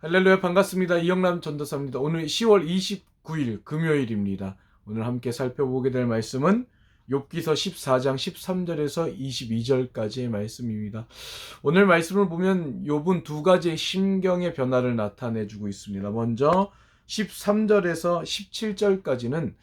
할렐루야, 반갑습니다. 이영남 전도사입니다. 오늘 10월 29일 금요일입니다. 오늘 함께 살펴보게 될 말씀은 욥기서 14장 13절에서 22절까지의 말씀입니다. 오늘 말씀을 보면 욥은 두 가지의 심경의 변화를 나타내주고 있습니다. 먼저 13절에서 17절까지는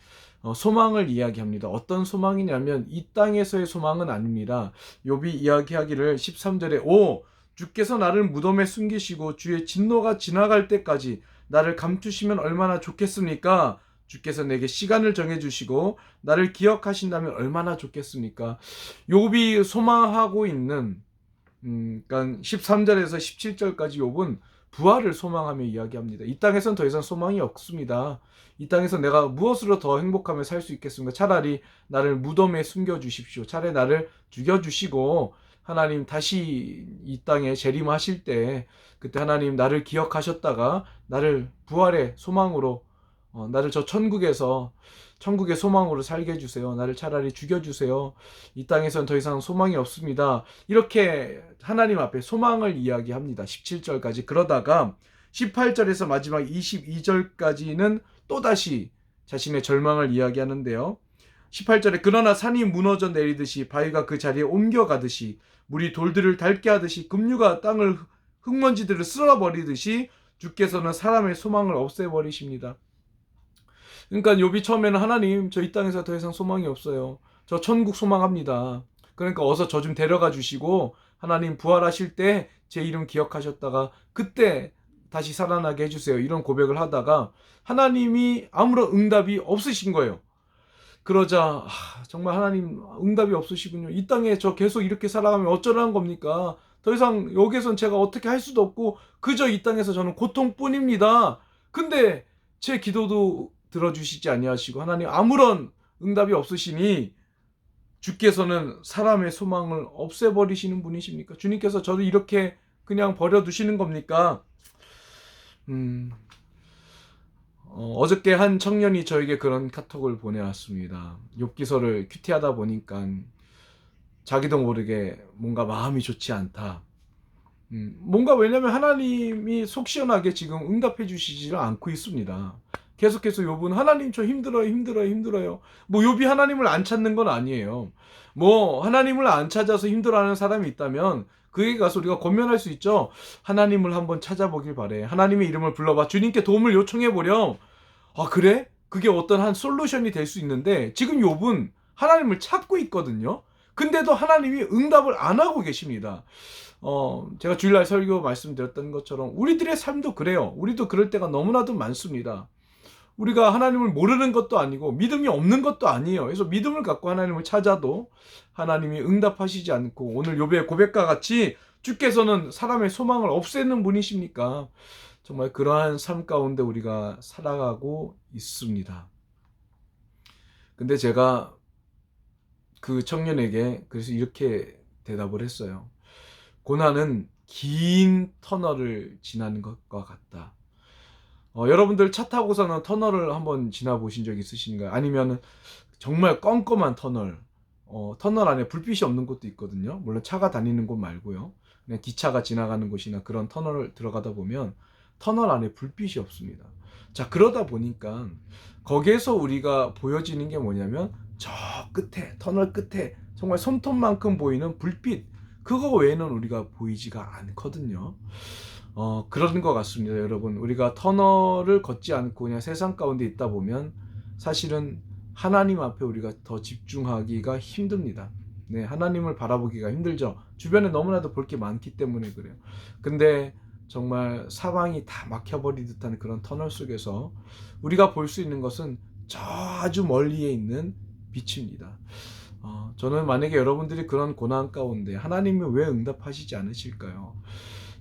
소망을 이야기합니다. 어떤 소망이냐면 이 땅에서의 소망은 아닙니다. 욥이 이야기하기를 13절에 주께서 나를 무덤에 숨기시고 주의 진노가 지나갈 때까지 나를 감추시면 얼마나 좋겠습니까? 주께서 내게 시간을 정해주시고 나를 기억하신다면 얼마나 좋겠습니까? 욥이 소망하고 있는 그러니까 13절에서 17절까지 욥은 부활을 소망하며 이야기합니다. 이 땅에선 더 이상 소망이 없습니다. 이 땅에서 내가 무엇으로 더 행복하며 살 수 있겠습니까? 차라리 나를 무덤에 숨겨주십시오. 차라리 나를 죽여주시고 하나님 다시 이 땅에 재림하실 때 그때 하나님 나를 기억하셨다가 나를 부활의 소망으로 나를 저 천국의 소망으로 살게 해주세요. 나를 차라리 죽여주세요. 이 땅에선 더 이상 소망이 없습니다. 이렇게 하나님 앞에 소망을 이야기합니다. 17절까지. 그러다가 18절에서 마지막 22절까지는 또다시 자신의 절망을 이야기하는데요. 18절에 그러나 산이 무너져 내리듯이 바위가 그 자리에 옮겨가듯이 물이 돌들을 닳게 하듯이 급류가 땅을 흙먼지들을 쓸어버리듯이 주께서는 사람의 소망을 없애버리십니다. 그러니까 욥이 처음에는 하나님 저 이 땅에서 더 이상 소망이 없어요. 저 천국 소망합니다. 그러니까 어서 저 좀 데려가 주시고 하나님 부활하실 때 제 이름 기억하셨다가 그때 다시 살아나게 해주세요. 이런 고백을 하다가 하나님이 아무런 응답이 없으신 거예요. 그러자 정말 하나님 응답이 없으시군요. 이 땅에 저 계속 이렇게 살아가면 어쩌라는 겁니까? 더 이상 여기에선 제가 어떻게 할 수도 없고 그저 이 땅에서 저는 고통뿐입니다. 근데 제 기도도 들어주시지 아니하시고 하나님 아무런 응답이 없으시니 주께서는 사람의 소망을 없애버리시는 분이십니까? 주님께서 저를 이렇게 그냥 버려두시는 겁니까? 어저께 한 청년이 저에게 그런 카톡을 보내왔습니다. 욥기서를 큐티하다 보니까 자기도 모르게 뭔가 마음이 좋지 않다. 뭔가 왜냐면 하나님이 속 시원하게 지금 응답해 주시지를 않고 있습니다. 계속해서 욥은 하나님 저 힘들어요. 뭐 욥이 하나님을 안 찾는 건 아니에요. 뭐 하나님을 안 찾아서 힘들어하는 사람이 있다면 그에게 가서 우리가 권면할 수 있죠. 하나님을 한번 찾아보길 바래. 하나님의 이름을 불러봐. 주님께 도움을 요청해보렴. 아 그래? 그게 어떤 한 솔루션이 될 수 있는데 지금 욥은 하나님을 찾고 있거든요. 근데도 하나님이 응답을 안 하고 계십니다. 제가 주일날 설교 말씀드렸던 것처럼 우리들의 삶도 그래요. 우리도 그럴 때가 너무나도 많습니다. 우리가 하나님을 모르는 것도 아니고 믿음이 없는 것도 아니에요. 그래서 믿음을 갖고 하나님을 찾아도 하나님이 응답하시지 않고 오늘 욥의 고백과 같이 주께서는 사람의 소망을 없애는 분이십니까? 정말 그러한 삶 가운데 우리가 살아가고 있습니다. 근데 제가 그 청년에게 그래서 이렇게 대답을 했어요. 고난은 긴 터널을 지나는 것과 같다. 여러분들 차 타고서는 터널을 한번 지나보신 적 있으신가요? 아니면 정말 껌껌한 터널, 터널 안에 불빛이 없는 곳도 있거든요. 물론 차가 다니는 곳 말고요. 그냥 기차가 지나가는 곳이나 그런 터널을 들어가다 보면 터널 안에 불빛이 없습니다. 자, 그러다 보니까 거기에서 우리가 보여지는 게 뭐냐면 저 끝에, 터널 끝에 정말 손톱만큼 보이는 불빛, 그거 외에는 우리가 보이지가 않거든요. 그런 것 같습니다, 여러분. 우리가 터널을 걷지 않고 그냥 세상 가운데 있다 보면 사실은 하나님 앞에 우리가 더 집중하기가 힘듭니다. 네, 하나님을 바라보기가 힘들죠. 주변에 너무나도 볼 게 많기 때문에 그래요. 근데 정말 사방이 다 막혀버린 듯한 그런 터널 속에서 우리가 볼 수 있는 것은 저 아주 멀리에 있는 빛입니다. 저는 만약에 여러분들이 그런 고난 가운데 하나님이 왜 응답하시지 않으실까요?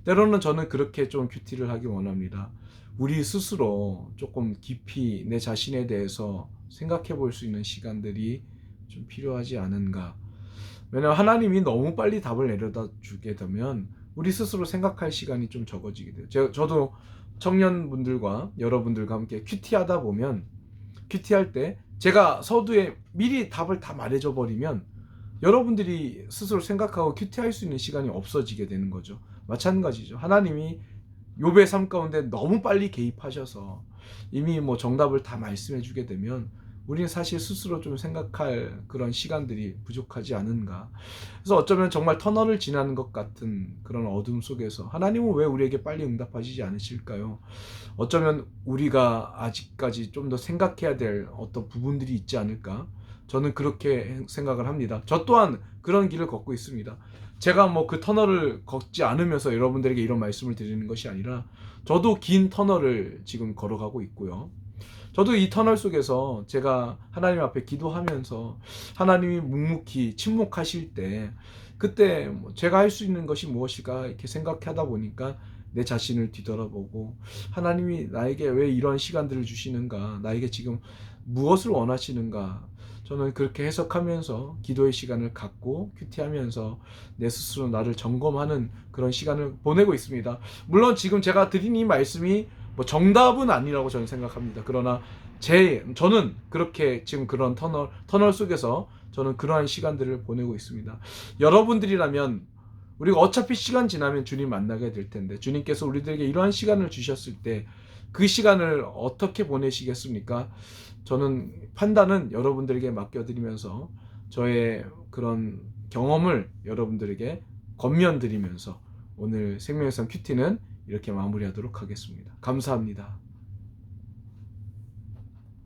때로는 저는 그렇게 좀 큐티를 하기 원합니다. 우리 스스로 조금 깊이 내 자신에 대해서 생각해 볼 수 있는 시간들이 좀 필요하지 않은가. 왜냐하면 하나님이 너무 빨리 답을 내려다 주게 되면 우리 스스로 생각할 시간이 좀 적어지게 돼요. 저도 청년분들과 여러분들과 함께 큐티하다 보면 큐티할 때 제가 서두에 미리 답을 다 말해줘 버리면 여러분들이 스스로 생각하고 큐티할 수 있는 시간이 없어지게 되는 거죠. 마찬가지죠. 하나님이 욥의 삶 가운데 너무 빨리 개입하셔서 이미 뭐 정답을 다 말씀해 주게 되면 우리는 사실 스스로 좀 생각할 그런 시간들이 부족하지 않은가. 그래서 어쩌면 정말 터널을 지나는 것 같은 그런 어둠 속에서 하나님은 왜 우리에게 빨리 응답하시지 않으실까요? 어쩌면 우리가 아직까지 좀 더 생각해야 될 어떤 부분들이 있지 않을까? 저는 그렇게 생각을 합니다. 저 또한 그런 길을 걷고 있습니다. 제가 뭐 그 터널을 걷지 않으면서 여러분들에게 이런 말씀을 드리는 것이 아니라 저도 긴 터널을 지금 걸어가고 있고요. 저도 이 터널 속에서 제가 하나님 앞에 기도하면서 하나님이 묵묵히 침묵하실 때 그때 제가 할 수 있는 것이 무엇일까 이렇게 생각하다 보니까 내 자신을 뒤돌아보고 하나님이 나에게 왜 이런 시간들을 주시는가, 나에게 지금 무엇을 원하시는가, 저는 그렇게 해석하면서 기도의 시간을 갖고 큐티하면서 내 스스로 나를 점검하는 그런 시간을 보내고 있습니다. 물론 지금 제가 드린 이 말씀이 뭐 정답은 아니라고 저는 생각합니다. 그러나 저는 그렇게 지금 그런 터널 속에서 저는 그러한 시간들을 보내고 있습니다. 여러분들이라면 우리가 어차피 시간 지나면 주님 만나게 될 텐데 주님께서 우리들에게 이러한 시간을 주셨을 때 그 시간을 어떻게 보내시겠습니까? 저는 판단은 여러분들에게 맡겨드리면서 저의 그런 경험을 여러분들에게 권면드리면서 오늘 생명의 산 큐티는 이렇게 마무리하도록 하겠습니다. 감사합니다.